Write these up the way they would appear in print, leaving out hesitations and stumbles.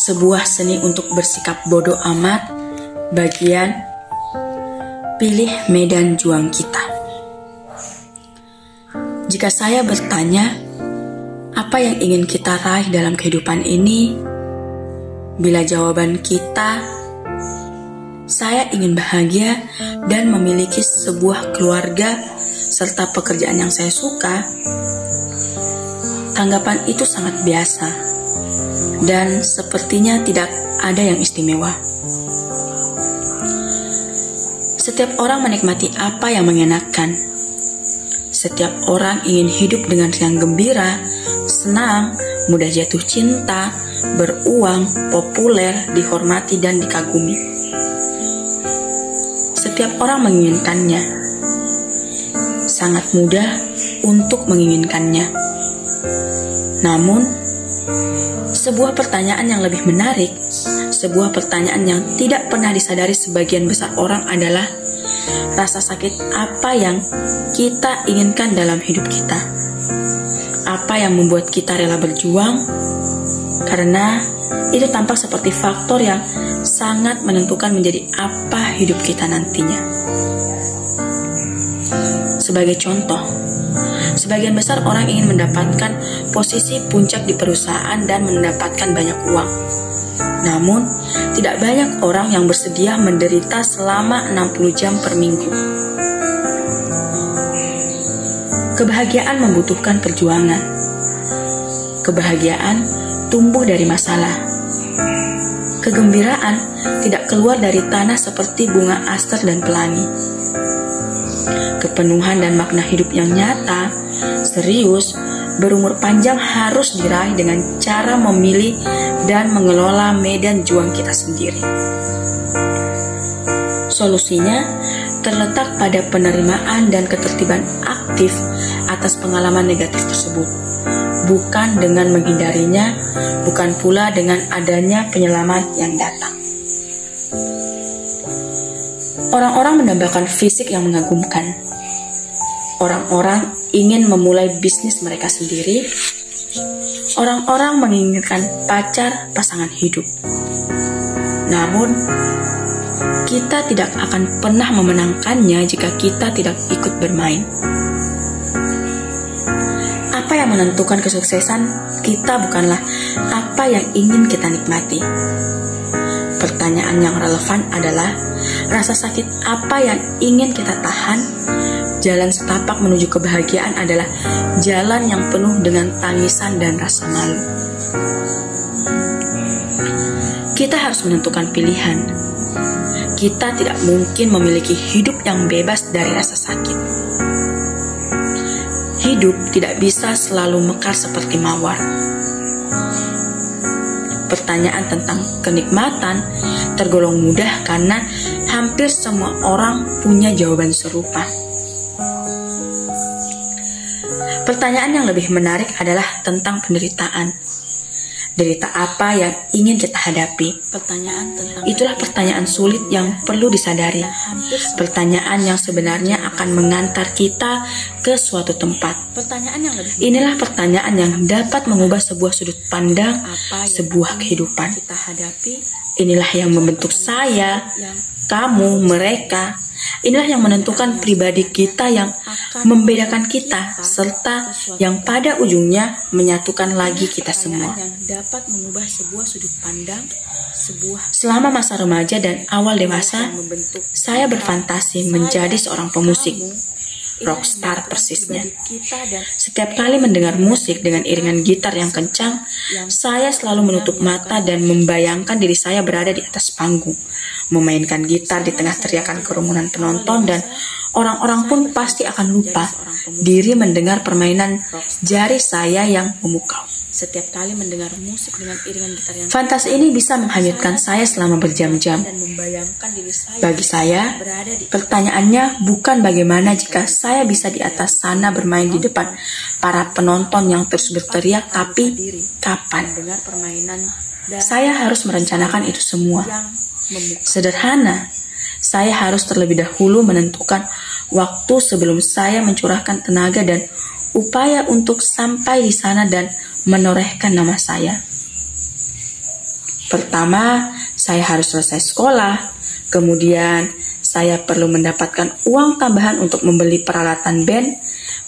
Sebuah seni untuk bersikap bodoh amat, bagian pilih medan juang kita. Jika saya bertanya, apa yang ingin kita raih dalam kehidupan ini? Bila jawaban kita, saya ingin bahagia dan memiliki sebuah keluarga serta pekerjaan yang saya suka, tanggapan itu sangat biasa dan sepertinya tidak ada yang istimewa. Setiap orang menikmati apa yang mengenakan. Setiap orang ingin hidup dengan riang gembira, senang, mudah jatuh cinta, beruang, populer, dihormati dan dikagumi. Setiap orang menginginkannya. Sangat mudah untuk menginginkannya. Namun, sebuah pertanyaan yang lebih menarik, sebuah pertanyaan yang tidak pernah disadari sebagian besar orang adalah rasa sakit apa yang kita inginkan dalam hidup kita. Apa yang membuat kita rela berjuang? Karena itu tampak seperti faktor yang sangat menentukan menjadi apa hidup kita nantinya. Sebagai contoh, sebagian besar orang ingin mendapatkan posisi puncak di perusahaan dan mendapatkan banyak uang. Namun, tidak banyak orang yang bersedia menderita selama 60 jam per minggu. Kebahagiaan membutuhkan perjuangan. Kebahagiaan tumbuh dari masalah. Kegembiraan tidak keluar dari tanah seperti bunga aster dan pelangi. Kepenuhan dan makna hidup yang nyata, serius, berumur panjang harus diraih dengan cara memilih dan mengelola medan juang kita sendiri. Solusinya terletak pada penerimaan dan ketertiban aktif atas pengalaman negatif tersebut, bukan dengan menghindarinya, bukan pula dengan adanya penyelamat yang datang. Orang-orang mendambakan fisik yang mengagumkan. Orang-orang ingin memulai bisnis mereka sendiri. Orang-orang menginginkan pacar pasangan hidup. Namun, kita tidak akan pernah memenangkannya jika kita tidak ikut bermain. Apa yang menentukan kesuksesan kita bukanlah apa yang ingin kita nikmati. Pertanyaan yang relevan adalah rasa sakit apa yang ingin kita tahan. Jalan setapak menuju kebahagiaan adalah jalan yang penuh dengan tangisan dan rasa malu. Kita harus menentukan pilihan. Kita tidak mungkin memiliki hidup yang bebas dari rasa sakit. Hidup tidak bisa selalu mekar seperti mawar. Pertanyaan tentang kenikmatan tergolong mudah karena hampir semua orang punya jawaban serupa. Pertanyaan yang lebih menarik adalah tentang penderitaan. Derita apa yang ingin kita hadapi? Itulah pertanyaan sulit yang perlu disadari. Pertanyaan yang sebenarnya akan mengantar kita ke suatu tempat. Inilah pertanyaan yang dapat mengubah sebuah sudut pandang, sebuah kehidupan. Inilah yang membentuk saya, kamu, mereka. Inilah yang menentukan pribadi kita, yang membedakan kita, serta yang pada ujungnya menyatukan lagi kita semua. Selama masa remaja dan awal dewasa, saya berfantasi menjadi seorang pemusik, rockstar persisnya. Setiap kali mendengar musik dengan iringan gitar yang kencang, saya selalu menutup mata dan membayangkan diri saya berada di atas panggung, memainkan gitar di tengah teriakan kerumunan penonton, dan orang-orang pun pasti akan lupa diri mendengar permainan jari saya yang memukau. Setiap kali mendengar musik dengan iringan gitar yang fantasi ini bisa menghanyutkan saya selama berjam-jam. Bagi saya, pertanyaannya bukan bagaimana jika saya bisa di atas sana bermain di depan para penonton yang terus berteriak, tapi kapan? Saya harus merencanakan itu semua. Sederhana, saya harus terlebih dahulu menentukan waktu sebelum saya mencurahkan tenaga dan upaya untuk sampai di sana dan menorehkan nama saya. Pertama, saya harus selesai sekolah, kemudian saya perlu mendapatkan uang tambahan untuk membeli peralatan band,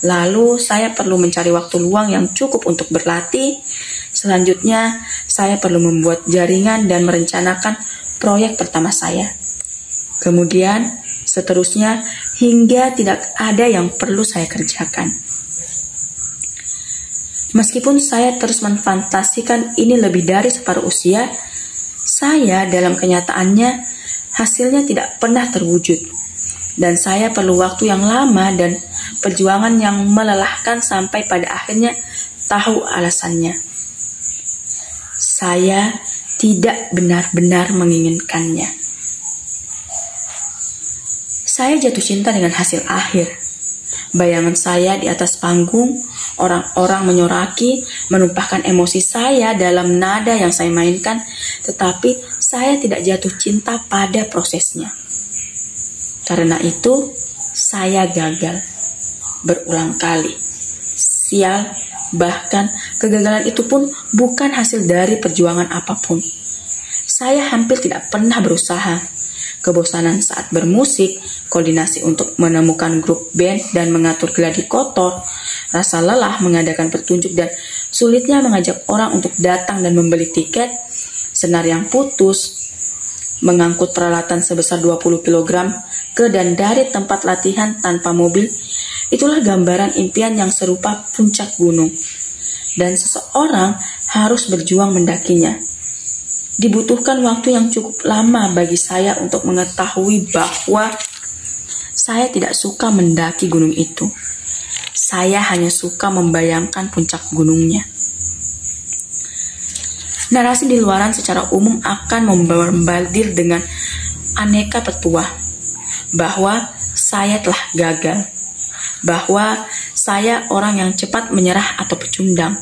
lalu saya perlu mencari waktu luang yang cukup untuk berlatih. Selanjutnya, saya perlu membuat jaringan dan merencanakan proyek pertama saya. Kemudian, seterusnya hingga tidak ada yang perlu saya kerjakan. Meskipun saya terus memfantasikan ini lebih dari separuh usia, saya dalam kenyataannya hasilnya tidak pernah terwujud. Dan saya perlu waktu yang lama dan perjuangan yang melelahkan sampai pada akhirnya tahu alasannya. Saya tidak benar-benar menginginkannya. Saya jatuh cinta dengan hasil akhir. Bayangan saya di atas panggung, orang-orang menyoraki, menumpahkan emosi saya dalam nada yang saya mainkan, tetapi saya tidak jatuh cinta pada prosesnya. Karena itu, saya gagal berulang kali. Sial, bahkan kegagalan itu pun bukan hasil dari perjuangan apapun. Saya hampir tidak pernah berusaha. Kebosanan saat bermusik, koordinasi untuk menemukan grup band dan mengatur gladi kotor, rasa lelah mengadakan pertunjuk dan sulitnya mengajak orang untuk datang dan membeli tiket, senar yang putus, mengangkut peralatan sebesar 20 kg ke dan dari tempat latihan tanpa mobil, itulah gambaran impian yang serupa puncak gunung. Dan seseorang harus berjuang mendakinya. Dibutuhkan waktu yang cukup lama bagi saya untuk mengetahui bahwa saya tidak suka mendaki gunung itu. Saya hanya suka membayangkan puncak gunungnya. Narasi di luaran secara umum akan membombardir dengan aneka petuah bahwa saya telah gagal, bahwa saya orang yang cepat menyerah atau pecundang,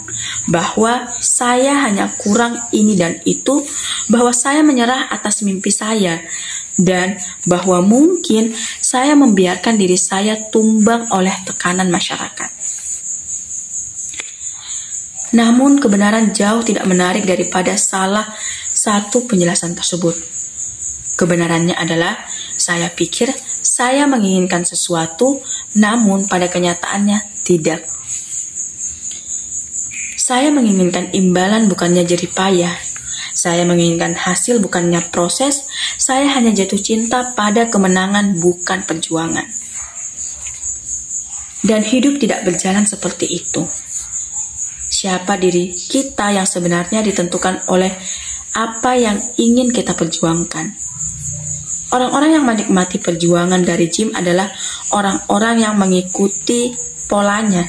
bahwa saya hanya kurang ini dan itu, bahwa saya menyerah atas mimpi saya, dan bahwa mungkin saya membiarkan diri saya tumbang oleh tekanan masyarakat. Namun kebenaran jauh tidak menarik daripada salah satu penjelasan tersebut. Kebenarannya adalah, saya pikir saya menginginkan sesuatu, namun pada kenyataannya tidak. Saya menginginkan imbalan bukannya jerih payah. Saya menginginkan hasil bukannya proses. Saya hanya jatuh cinta pada kemenangan bukan perjuangan. Dan hidup tidak berjalan seperti itu. Siapa diri kita yang sebenarnya ditentukan oleh apa yang ingin kita perjuangkan. Orang-orang yang menikmati perjuangan dari Jim adalah orang-orang yang mengikuti polanya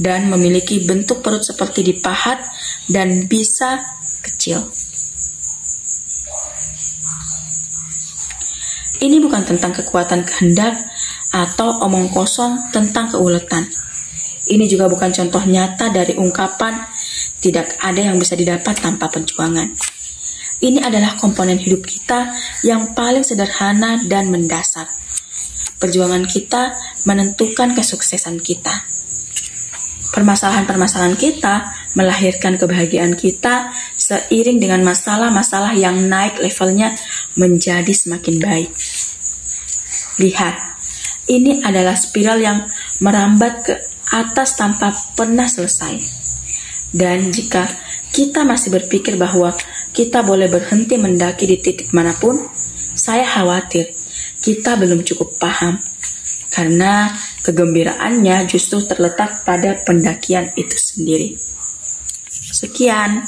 dan memiliki bentuk perut seperti dipahat dan bisa kecil. Ini bukan tentang kekuatan kehendak atau omong kosong tentang keuletan. Ini juga bukan contoh nyata dari ungkapan tidak ada yang bisa didapat tanpa perjuangan. Ini adalah komponen hidup kita yang paling sederhana dan mendasar. Perjuangan kita menentukan kesuksesan kita. Permasalahan-permasalahan kita melahirkan kebahagiaan kita seiring dengan masalah-masalah yang naik levelnya menjadi semakin baik. Lihat, ini adalah spiral yang merambat ke atas tanpa pernah selesai. Dan jika kita masih berpikir bahwa kita boleh berhenti mendaki di titik manapun, saya khawatir kita belum cukup paham, karena kegembiraannya justru terletak pada pendakian itu sendiri. Sekian.